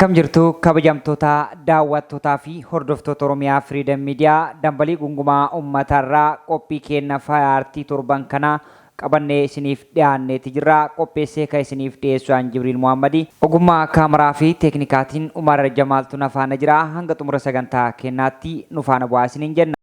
Akkam jirtu kabajamtoota daawwattootaa fi hordoftoota Oromiyaa Freedom Media dambalii gungumaa uummatarraa qophii kenna faayartii torban kana qabannee isiniif dhiyaanneeti jirra. Qopheessee kan isiniif dhiyeessu aan Jibriil Muhammadi. Ogummaa kaameraa fi teeknikaatiin Umar Jamaaltu na faana jira. Hanga xumura sagantaa kennaatti nu faana bu'aa isiniin jenna.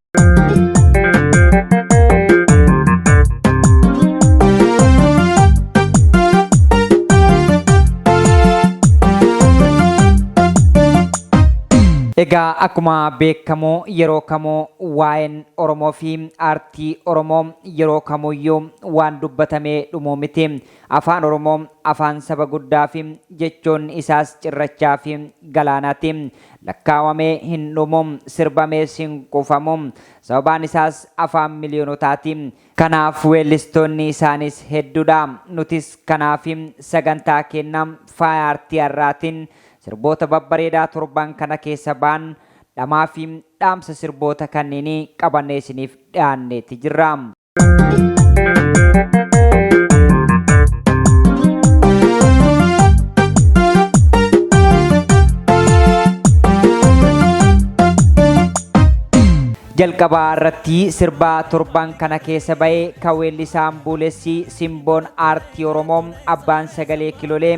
Egaa akkuma beekamu yeroo kamuu waa'een Oromoo fi aartii Oromoo yeroo kamuyyuu waan dubbatamee dhumu miti. Afaan Oromoo afaan saba guddaa fi jechoon isaas cirrachaa fi galaanaati. Lakkaawamee hin dhumu, sirbamee hin quufamu. Sababaan isaas afaan miliyoonotaati. Kanaaf weellistoonni isaanis hedduudha. Nutis kanaaf sagantaa kenna faayartii har'aatiin sirboota babbareedaa torban kana keessa ba'an dhamaa fi dhaamsa sirboota kanneenii qabannee isiniif dhiyaanneeti jirra. Jalqabaa irratti sirbaa torban kana keessa ba'ee kan weellisaan buulessi simboon aartii Oromoo abbaan sagalee kilolee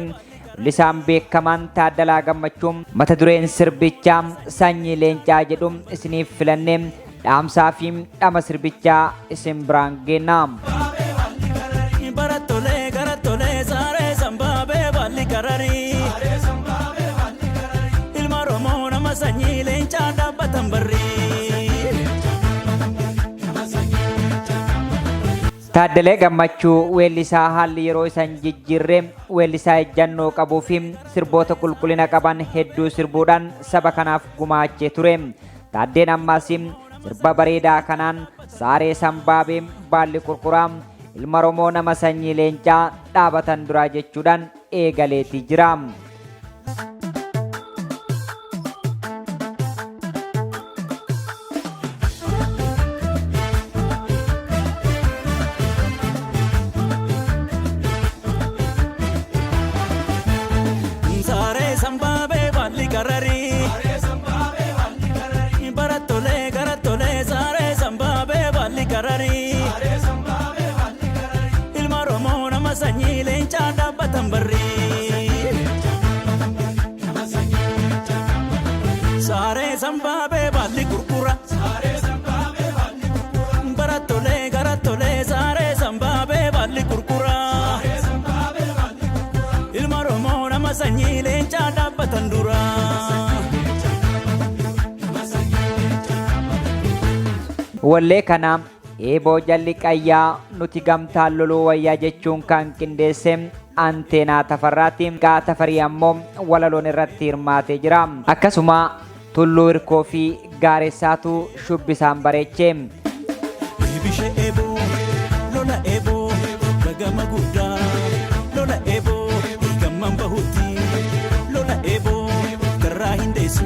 lisaan beekamaan Taaddalaa Gammachuun mata dureen sirbichaa sanyii leencaa jedhu isiniif filannee dhaamsaa fi dhama sirbichaa isin biraan geenna. Ilma Oromoo nama sanyii leencaa dhaabbatan barrii. Taaddalee Gammachuu weellisaa haalli yeroo isan jijjiirree weellisaa ejjannoo qabuu fi sirboota qulqullina qaban hedduu sirbuudhaan saba kanaaf gumaachee ture. Taaddeen ammaas sirba bareedaa kanaan saaree sanbaabee baalli qurquraa ilma Oromoo nama sanyii leencaa dhaabatan duraa jechuudhaan eegaleetii jira. Ilma Oromoo nama sanyii leencaa dhaabbatan barrii. Saaree sanbaabee baalli gurgura. Barattolee garattolee saaree sanbaabee baalli gurgura. Ilma Oromoo nama sanyii leencaa dhaabbatan dura. Wallee kana eeboo jalli qayyaa nuti gamtaan loluu wayyaa jechuun kan qindeesse Anteenaa Tafarraati. Gaa Tafarii ammoo walaloon irratti hirmaatee jira. Akkasuma Tulluu Hirkoo fi Gaaressaatu shubbisaan bareechee. Bishee eeboo lola eeboo gagama guddaa lola eeboo gamman bahutti lola eeboo garraa hin deessu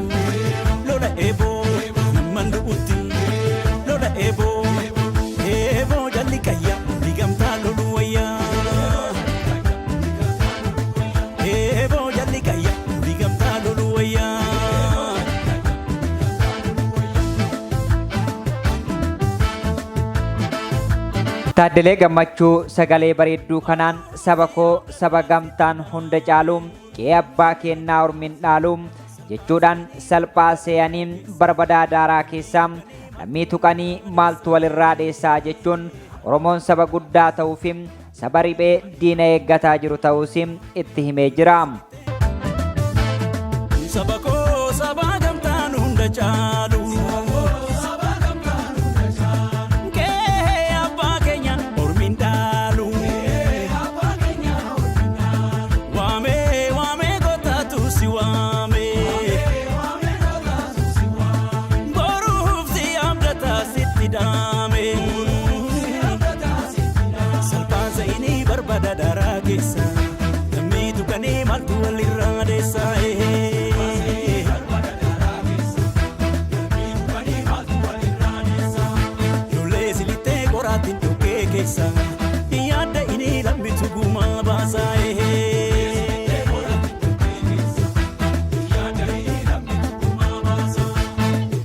lola eeboo namman du'utti. Eeboo jalli qayyaa ni gamtaa loluu wayyaa. Eeboo jalli qayyaa ni gamtaa loluu wayyaa. Taaddalee Gammachuu sagalee bareedduu kanaan saba koo saba gamtaan hunda caalu qe'ee abbaa kennaa ormin dhaalu jechuudhaan salphaa seeyaniin barbadaa daaraa keessaa lammii tuqanii maaltu walirraa dheessaa jechuun Oromoon saba guddaa ta'uu fi saba riphee diina eeggataa jiru ta'uus itti himee jira. Saba koo saba gamtaan hunda caalu. Qe'ee abbaa keenya ormin dhaalu. Waamee waamee gootaatu si waamee. Salphaan sa'inii barbada daraa keessa namni tuqanii maaltu walirraa deessaa. Lollee silittee qoraatiin dhukkee keessa yaadda inni lammitu gumaa baasaa.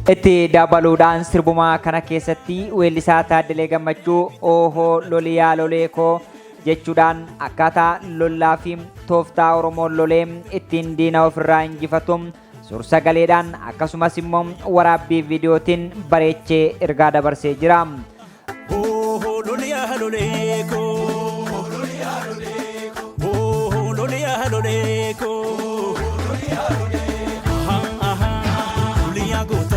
Itti dabaluudhaan sirbumaa kana keessatti weellisaa Taaddalee Gammachuu oohoo loliyaa loleekoo jechuudhaan akkaataa lollaa fi tooftaa Oromoon lolee ittiin diina ofirraa injifatu suur-sagaleedhaan akkasumas immoo waraabbii viidiyootiin bareechee ergaa dabarsee jira. Oohoo loliyaa loleekoo, oohoo loliyaa loleekoo, loliyaa goota.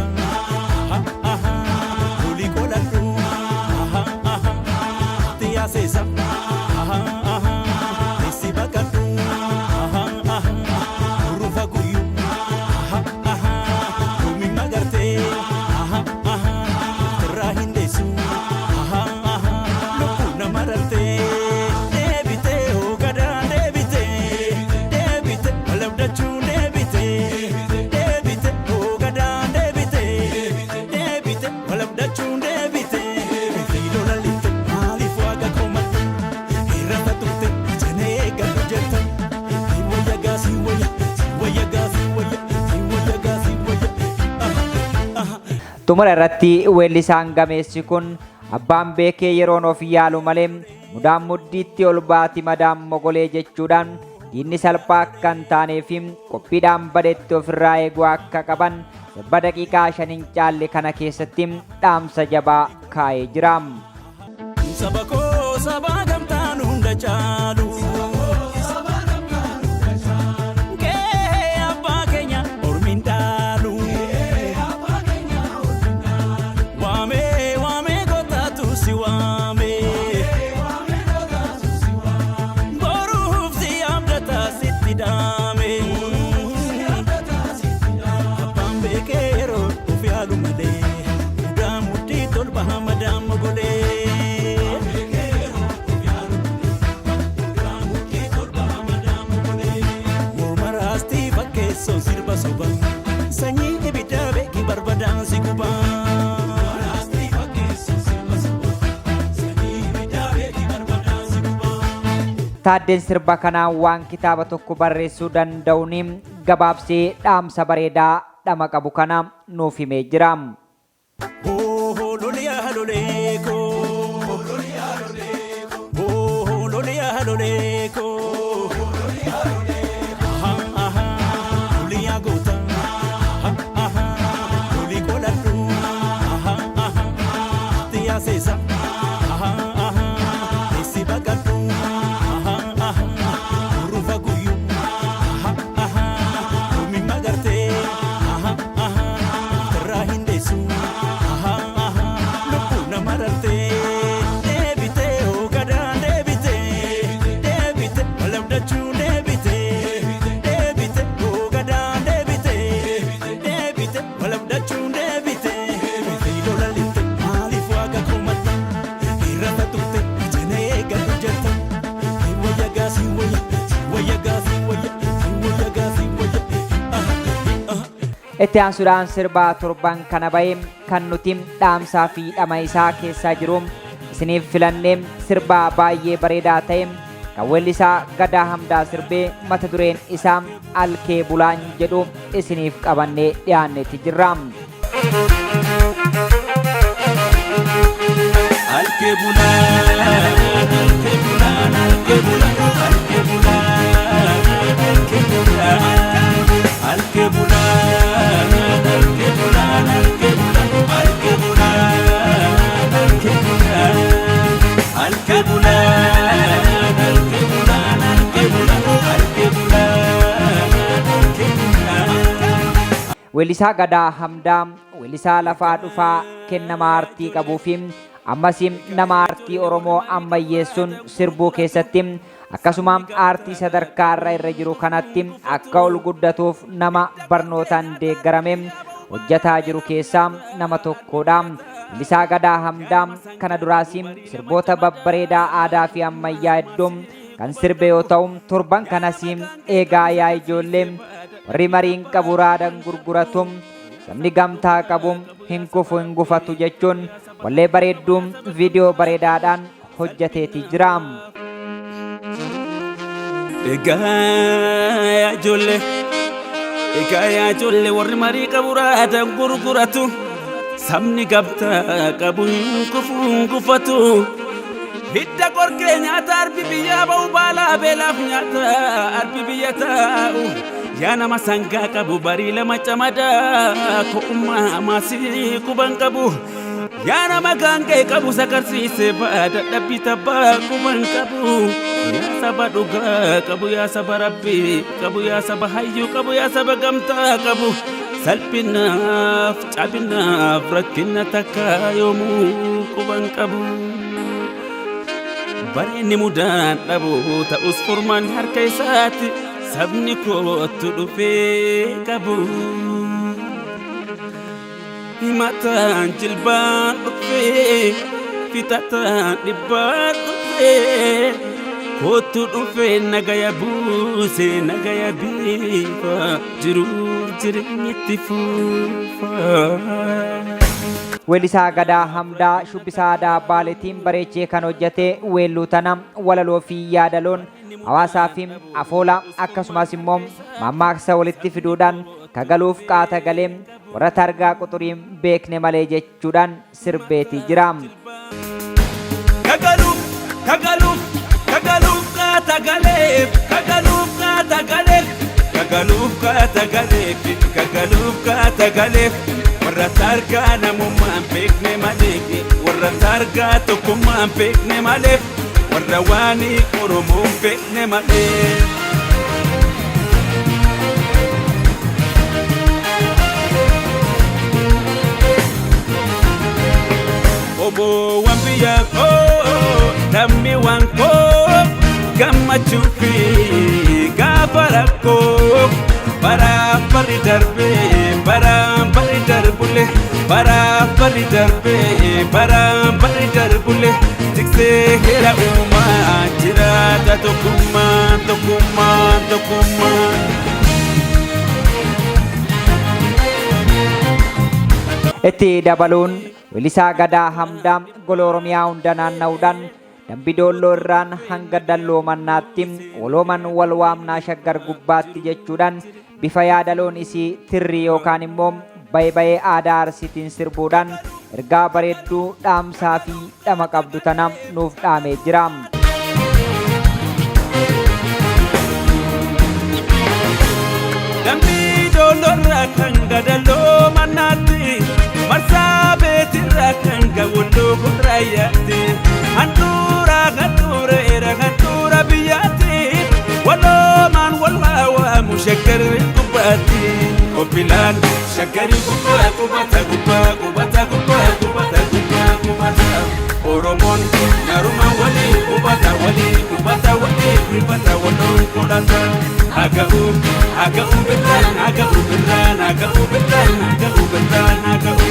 Sesa esi bakatu rufa kuyu rumi magarte rahindesu lopuna mararte debite ogada debite debite alabdachu debite debite ogada debite debite alabdachu debite filolali Tumura irratti weellisaan gameessi kun abbaan beekee yeroon of yaalu malee mudaan muddiitti ol baati madaan mogolee jechuudhaan diinni salphaa akka hin taanee fi qophiidhaan badeetti ofirraa eeguu akka qaban sirba daqiiqaa 5 hin caalle kana keessatti dhaamsa jabaa kaa'ee jira. Saba koo saba gamtaan hunda caalu. Taaddeen sirba kanaan waan kitaaba tokko barreessuu danda'uun gabaabsee dhaamsa bareedaa dhama qabu kana nuuf himee jira. Oohoo loliyaa loleekoo, oohoo loliyaa loleekoo, loliyaa goota, lolii qoladhu, xiyyaa seesa, esi bakadhu. Itti aansuudhaan sirbaa torban kana bahee kan nuti dhaamsaa fi dhama isaa keessaa jiru isiniif filannee sirbaa baay'ee bareedaa ta'e kan weellisaa Gadaa Hamdaa sirbee mata dureen isaa Alkee Bulaan jedhu isiniif qabannee dhiyaannetti jirra. Alkee bulaan, alkee bulaan, alkee bulaan, alkee bulaan, alkee bulaan, alkee bulaan, alkee bulaan, alkee bulaan, alkee bulaan, alkee bulaan, alkee bulaan, alkee bulaan, alkee bulaan, alkee bulaan, alkee bulaan. Weellisaa Gadaa Hamdaa weellisaa lafaa dhufaa kennamaa aartii qabuu fi ammas nama aartii Oromoo ammayyeessuun sirbuu keessatti akkasuma aartii sadarkaa irra jiru kanatti akka ol guddatuuf nama barnootaan deeggarame hojjetaa jiru keessaa nama tokkodha. Weellisaa Gadaa Hamdaa kana duraas sirboota babbareedaa aadaa fi ammayyaa hedduu kan sirbe yoo ta'u torban kanas eegaa yaa ijoollee warri mariin qabu raadan gurguratu sabni gamtaa qabu hin kufu hin gufatu jechuun wallee bareedduu viidiyoo bareedaadhaan hojjeteeti jira. Egaa yaa ijoollee warri marii qabu raadan gurguratu. sabni gamtaa qabu kufuun gufatu hidda qorqee nyaata arbi biyyaa ba'u baalaa beelaaf nyaata arbi biyya taa'u yaa nama sangaa qabu barii lama camadaa ko'ummaa maasii quban qabu yaa nama gaangee qabu sakarsiise baada dhabbii tabbaa quban qabu yaa saba dhugaa qabu yaa saba rabbii qabu yaa saba hayyuu qabu yaa saba gamtaa qabu salphinaaf cabinaaf rakkina takka yoomuu quban qabu bareenni mudaan dhabu ta'us furmaan harka isaatti sabni kootu dhufee qabu himataan jilbaan dhufee fitataan dhibbaan dhufee kootu dhufee nagaya buusee nagaya biifa jiruuf jireenyatti fuufaa. Weellisaa Gadaa Hamdaa shubbisaa aadaa Baaleetiin bareechee kan hojjete weelluu tana walaloo fi yaadaloon hawaasaa fi afoola akkasumas immoo mammaaksa walitti fiduudhaan kagaluuf qaata galee warra targaa quxuriin beekne malee jechuudhaan sirbeetii jira. Kagaluuf qaata galee kagaluuf qaata galee kagaluuf qaata galee kagaluuf qaata galee warra targaa namummaan beekne malee warra targaa tokkummaan beekne malee warra waanii oromoon beekne malee. Oboowwan biyya koo dammi waan koo gammachuu fi gaafa rakkoo baraaf bari darbee baraan bari darbule baraaf bari darbee baraan bari darbule tiksee heera uumaa jiraata tokkummaan tokkummaan tokkummaan. Itti dabaluun weellisaa Gadaa Hamdaa gola Oromiyaa hunda naanna'uudhaan Dambidolloo irraan hanga Dalloomannaatti walooman wal waamnaa Shaggar gubbaatti jechuudhaan bifa yaadaloon isii tirrii yookaan immoo baybayee aadaa Arsiitiin sirbuudhaan ergaa bareedduu dhaamsaa fi dhama qabdu tana nuuf dhaamee jira. Dambidolloo irraa hanga Dalloomannaatti marsaa beetirraa hanga Walloo Gurraayyaatti handhuura handhuureera handhuura biyyaatti waloomaan wal waamu Shaggar gubbaatti qophiilaan Shaggari gubbaa qubata gubbaa qubata gubbaa qubata gubbaa qubata Oromoon naruma walii qubata walii qubata walii qubata waloon qolata haga'u birraan haga'u birraan haga'u birraan haga'u birraan haga'u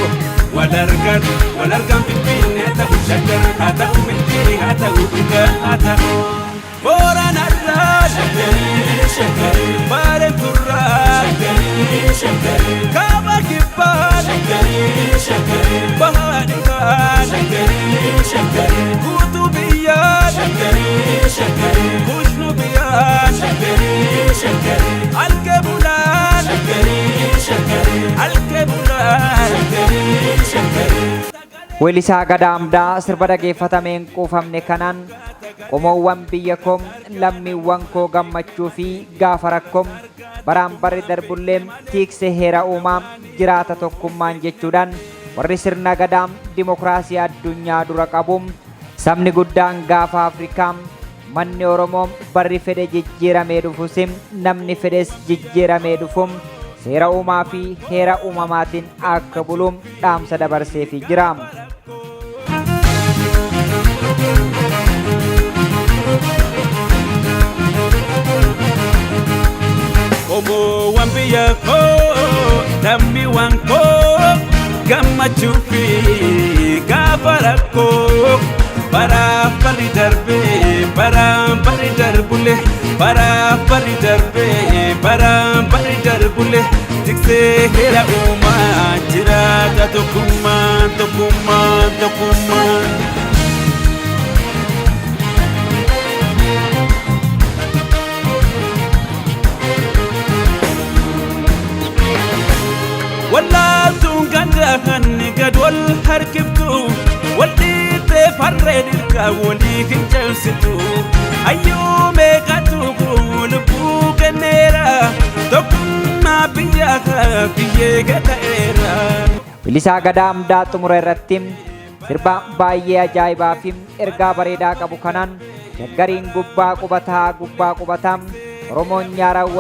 walargan finfinnee haa ta'u Shaggar haa ta'u milkii haa ta'u dhugaa haa ta'u Booranarraa Shaggarii Shaggarii Baarenturraa Shaggarii Shaggarii Kaaba Kibbaa Shaggarii Shaggarii Bahaadhiraa Shaggarii Shaggarii Guutuu biyyaa Shaggarii Shaggarii Kushnu biyyaa Shaggarii Shaggarii Alkee bulaan Shaggarii Shaggarii Alkee bulaan Shaggarii Shaggarii. Weellisaa Gadaa Hamdaa sirba dhageeffatameen quufamne kanaan qomoowwan biyya koo lammiiwwan koo gammachuu fi gaafa rakkoo baraan barri darbullee tiiksee heera uumaa jiraata tokkummaan jechuudhaan warri sirna gadaa dimokiraasii addunyaa dura qabu sabni guddaan gaafa Afrikaa manni Oromoo barri fedhe jijjiiramee dhufus namni fedhes jijjiiramee dhufu seera uumaa fi heera uumamaatiin akka bulu dhaamsa dabarseefii jira. Oboowwan biyya koo dammi waan koo gammachuu fi gaafa rakkoo baraaf bari darbee baraan bari darbule baraaf bari darbee baraan bari darbule tiksee heera uumaa jiraata tokkummaan tokkummaan tokkummaan. Wallaaltu gandahan gadwal harkiftu waldiite farreedilka walii kinceelsitu ayyuu meeqatu lubbuu kenneera tokkummaa biyyaa biyyee gata'eera. Weellisaa Gadaa Amdaa xumura irratti sirba baay'ee ajaa'ibaa fi ergaa bareedaa qabu kanaan shaggariin gubbaa qubataa Oromoon nyaaraan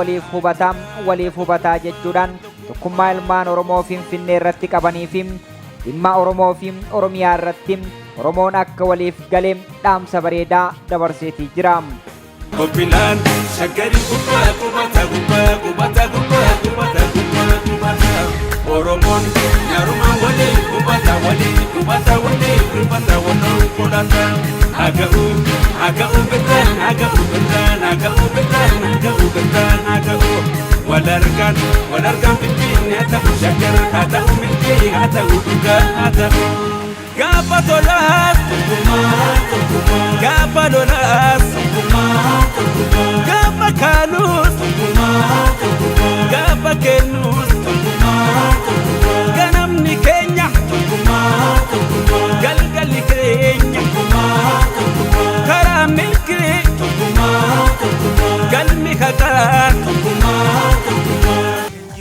waliif hubataa jechuudhaan tokkummaa ilmaan Oromoo Finfinnee irratti qabanii fi dhimma Oromoo fi Oromiyaa irratti Oromoon akka waliif galee dhaamsa bareedaa dabarseetii jira. Qophiilaan shaggariin gubbaa qubataa Oromoon nyaarumaan waliif hubataa waliin qolata aga'uu birraan walargaan Finfinnee haa ta'u shaggara haa ta'u milkii haa ta'u dhugaa haa ta'u gaafa tolaas gaafa lolaas gaafa kaanuus gaafa kennuus ganamni keenya galgalli keenya karaa milkii galmi haqaa.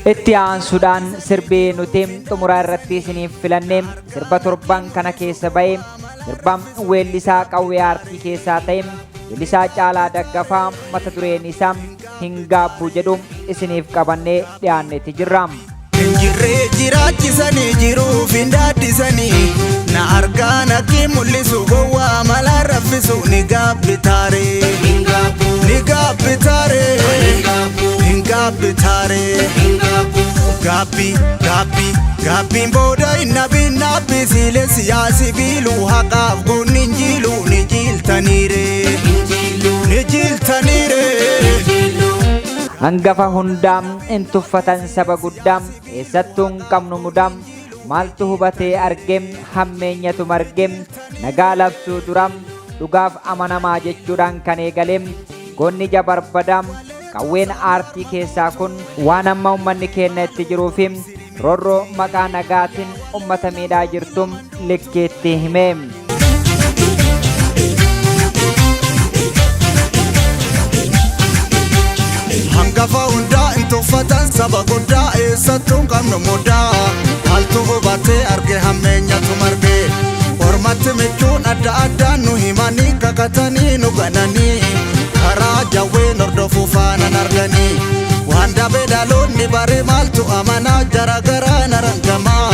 Itti aansuudhaan sirbii nuti xumuraa irratti isiniif filannee sirba torban kana keessa ba'ee sirba weellisaa qawwee aartii keessaa ta'e weellisaa Caalaa Daggafaa mata dureen isaa hin gaabbu jedhu isiniif qabannee dhiyaannetti jirra. Jirree jiraachisanii jiruuf hin daaddisanii na argaa nakkii mul'isu gowwaa malaa raffisu ni gaabbitaaree gaabbiin booda hin nabbi siilee siyaasi biiluu haqaaf goonni hin jiilu ni jiiltaniire. Hangafa hundaam hin tuffatan saba guddaam eessattuu hin qabnu mudaam maaltu hubatee argeem hammeenyatu margeem nagaa labsuu duraam dhugaaf amanamaa jechuudhaan kan eegaleem goonni jabarbadaam qawween aartii keessaa kun waan amma ummanni keenya itti jiruufi roorroo maqaa nagaatiin ummata miidhaa jirtuum likkeetti himeem. Hangafa hundaa hin tuffatan saba guddaa eessattuu hin qabnu mudaa maaltu hubatee arge hammeenyatu marge ormatti michuun adda addaan nu himanii kakatanii nu gananii karaa jawween hordofuu faanan arganii waan dabee dhaloonni bare maaltu amanaa jaragaraa narangamaa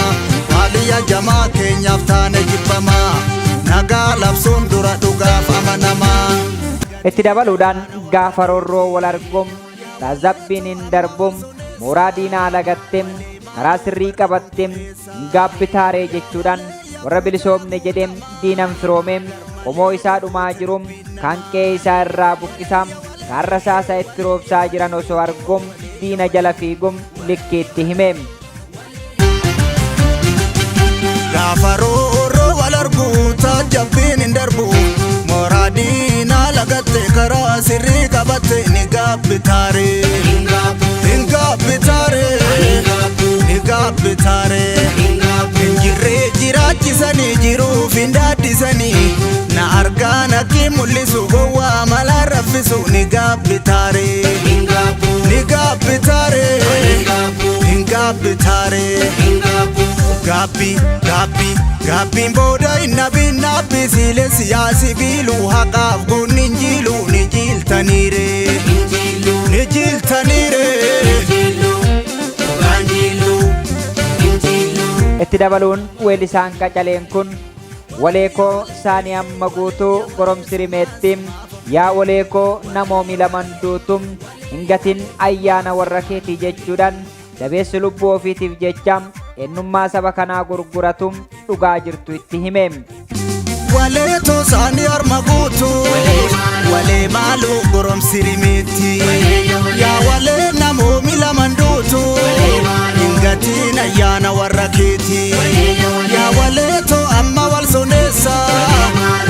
maaliyya jamaa keenyaaf taane jibbamaa nagaa labsuun dura dhugaaf amanamaa. Itti dabaluudhaan gaafa roorroo wal argoom taazabbiin hin darboom mooraa diinaa lagatteem karaa sirrii qabatteem hin gaabbitaaree jechuudhaan warra bilisoomne jedheem diinan firoomeem qomoo isaa dhumaa jiruum kaanqee isaa irraa buqqisaam kaarra saasa itti roobsaa jiran osoo argoom diina jala fiiguum likkeetti himeem. Gaafa roorroo wal arguu taajabbiin hin darbu mooraa diinaa lagatte karaa sirrii qabatte ni gaabbitaaree jirree jiraachisanii jiruuf hin daaddisanii na argaa nakkii mul'isu gowwaa malaa raffisu ni gaabbitaaree gaabbiin booda hin nabbi siilee siyaasi biiluu haqaaf goonni hin jiilu ni jiiltaniire. Itti dabaluun weellisaan Qacaleen kun waleekoo saanii amma guutuu goromsirimeettiin yaa waleekoo namoomi laman duutum hin gatin ayyaana warra keetii jechuudhaan dabeessi lubbuu ofiitiif jecha eenyummaa saba kanaa gurguratum dhugaa jirtu itti himeem. Waleetoo saanii arma guutuu walee maaluu goromsirimeetti yaa walee namoomi laman duutuu hin gatiin ayyaana warra keetii yaa waleetoo amma wal soneessa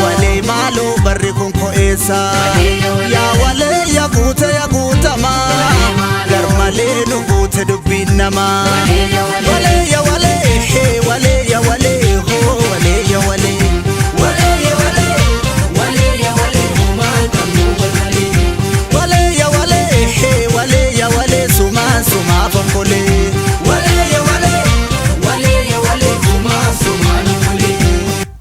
walee maaluu barri kun ko'eessa yaa walee yaa guutamaa garmalee nu guute dubbiin namaa walee yaa walee.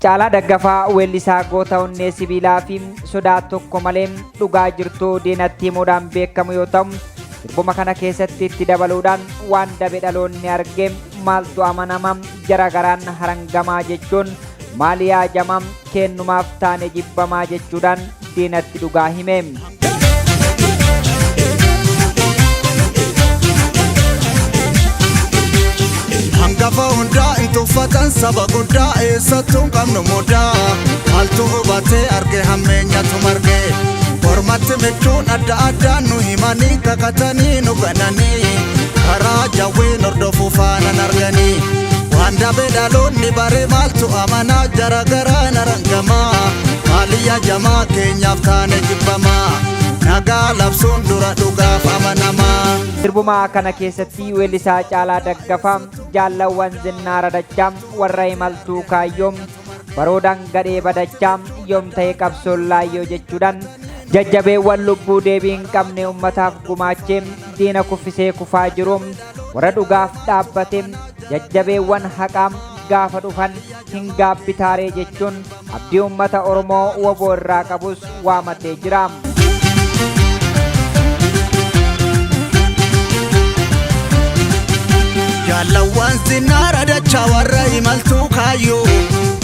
Caalaa Daggafaa weellisaa goota onnee sibiilaa fi sodaa tokko malee dhugaa jirtuu diinatti himuudhaan beekamu yoo ta'u, sirbuma kana keessatti itti dabaluudhaan waan dabe dhaloonni argee maaltu amanama jara garaan harangamaa jechuun maali yaajamaa kennumaaf taane jibbamaa jechuudhaan diinatti dhugaa hime. Hangafa hundaa intuffatan saba guddaa eessattuu qabnu mudaa maaltu hubatee arge hammeenyatu marge ormatti michuun adda addaan nu himanii kakatanii nu gananii karaa jawween hordofuu faanan arganii waan dabe dhaloonni bare maaltu amanaa jara garaan harangamaa maali yaajamaa keenyaaf taane jibbamaa nagaa labsuun dura dhugaaf amanamaa. Sirbuma kana keessatti weellisaa Caalaa Daggafaa jaalawwan zinnaara dachaa warra imaltuu kaayyoom baroodaan gadhee badachaa yoom ta'e qabsoon laayyoo jechuudhaan jajjabeewwan lubbuu deebii hin qabne ummataaf gumaachee diina kuffisee kufaa jiru warra dhugaaf dhaabbate jajjabeewwan haqaam gaafa dhufan hin gaabbitaaree jechuun abdii ummata Oromoo waboo irraa qabus waamatee jira. Jaalawwan zinnaara dachaa warra imaltuu kaayyoo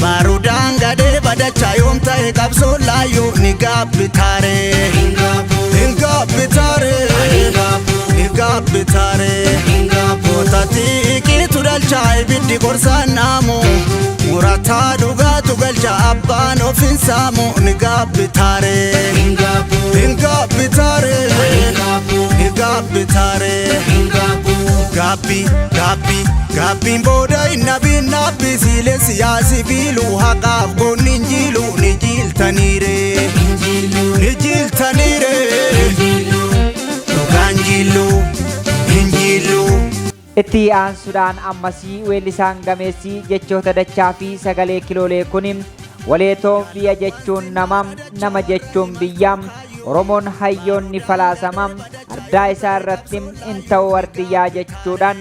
baroodaan gadhee badachaa yoom ta'e qabsoon laayyoo ni gaabbitaaree goota xiiqiitu dhalchaa ibiddi gorsaan naamu murataa dhugaatu galcha abbaan ofiin saamu ni gaabbitaaree Gabbiin booda innabiin nabbi siilee siyaasi biiluu haqaaf goonni injiilu ni jiiltaniire dhugaan injiiluu. Itti aansuudhaan ammasii weellisaan gameessii jechoota dachaa fi sagalee kiloolee kun waleetoo biyya jechuun nama jechuun biyyaa Oromoon hayyoonni falaasama ardaa isaa irratti hin ta'u wardiyyaa jechuudhaan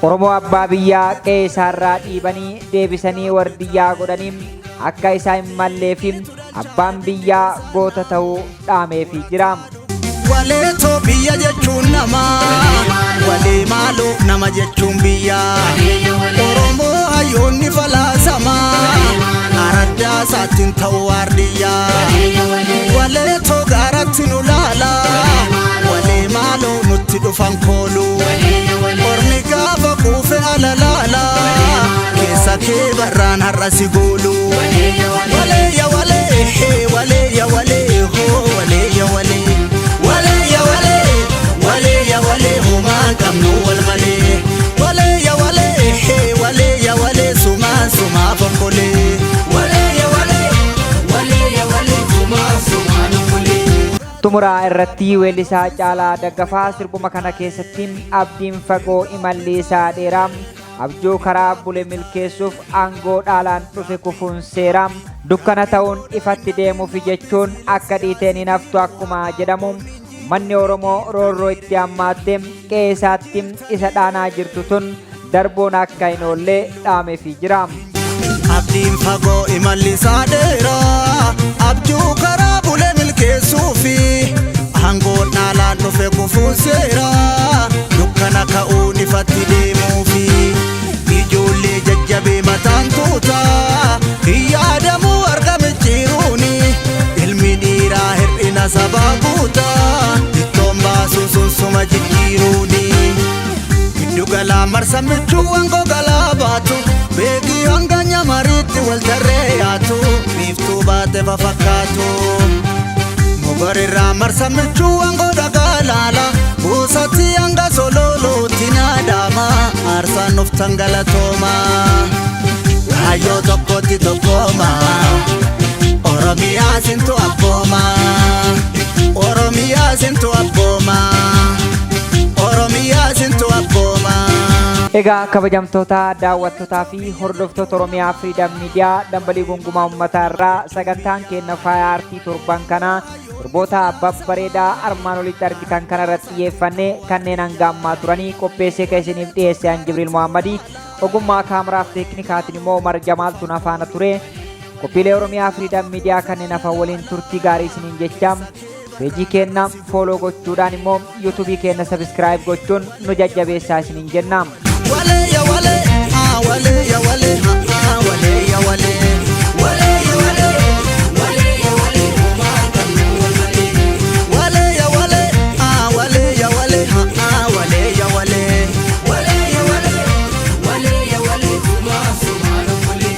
Oromoo abbaa biyyaa qe'ee isaarraa dhiibanii deebisanii wardiyyaa godhanii akka isaa hin malleef abbaan biyyaa goota ta'uu dhaameefii jira. Waleetoo biyya jechuun nama walee maaloo nama jechuun biyya Oromoo hayyoonni falaasama ardaa isaatti hin ta'u wardiyyaa waleetoo gaaratti nu laala walee maaloo nutti dhufan koolu ormi gaafa kuufe alalaala keessa kee barraan har'a si goolu waleeyya walee waleeyya walee hoo waleeyya walee humaan qabnu wal malee waleeyya walee sumaa fonkolee Xumuraa irratti weellisaa Caalaa Daggafaa sirbuma kana keessatti abdiin fagoo imalli isaa dheeraa abjuu karaa bule milkeessuuf aangoo dhaalaan dhufe kufuun seeraa dukkana ta'uun ifatti deemuuf jechuun akka dhiiteen hin haftu akkuma jedhamu manni Oromoo roorroo itti hammaattee qe'ee isaatti isa dhaanaa jirtu tun darboon akka hin oollee dhaameefii jira. Abdiin fagoo imalli isaa dheeraa abjuu karaa bule milkeessuufi aangoo dhaalaan dhufe kufuun seeraa dukkana ka'uun ifatti deemuufi ijoollee jajjabee mataan tuutaa yaadamuu argame jiruuni ilmi dhiiraa hir'ina sabaa guutaa ittoon baasuu sun suma jijjiiruuni giddu galaa marsa michuu wangoo galaa baatu beekii hanga nyamariitti wal tarree yaatu biiftuu baate fafakkaatu mogorirraa marsa michuu wangoo dhagaa laala buusatti hanga sololootti naadama aarsaan nuuf tangalatooma hayyoo tokkotti tokkooma Oromiyaa sintu abbooma Oromiyaa sintu abbooma Oromiyaa sintu abbooma. Egaa kabajamtoota daawwattootaa fi hordoftoota Oromiyaa Freedom Media dambalii gungumaa uummataa irraa sagantaan keenya faaya aartii torban kana sirboota babbareedaa armaan olitti argitan kana irratti xiyyeeffannee kanneen hanga ammaa turanii qopheessee kan isiniif dhiyeesse an Jibriil Muhammadii ogummaa kaameraaf teeknikaatiin immoo Umar Jamaaltuun afaana ture. qophiilee Oromiyaa Freedom Media kanneen hafan waliin turtii gaarii isiniin jechaa peejii keenya follow gochuudhaan immoo YouTube keenya subscribe gochuun nu jajjabeessaa isiniin jenna. Wale ya wale, ah wale ya wale, ah wale ya wale, wale ya wale, wale ya wale, wale ya wale, ah wale ya wale, ah wale ya wale, wale ya wale, wale ya wale, suma wale.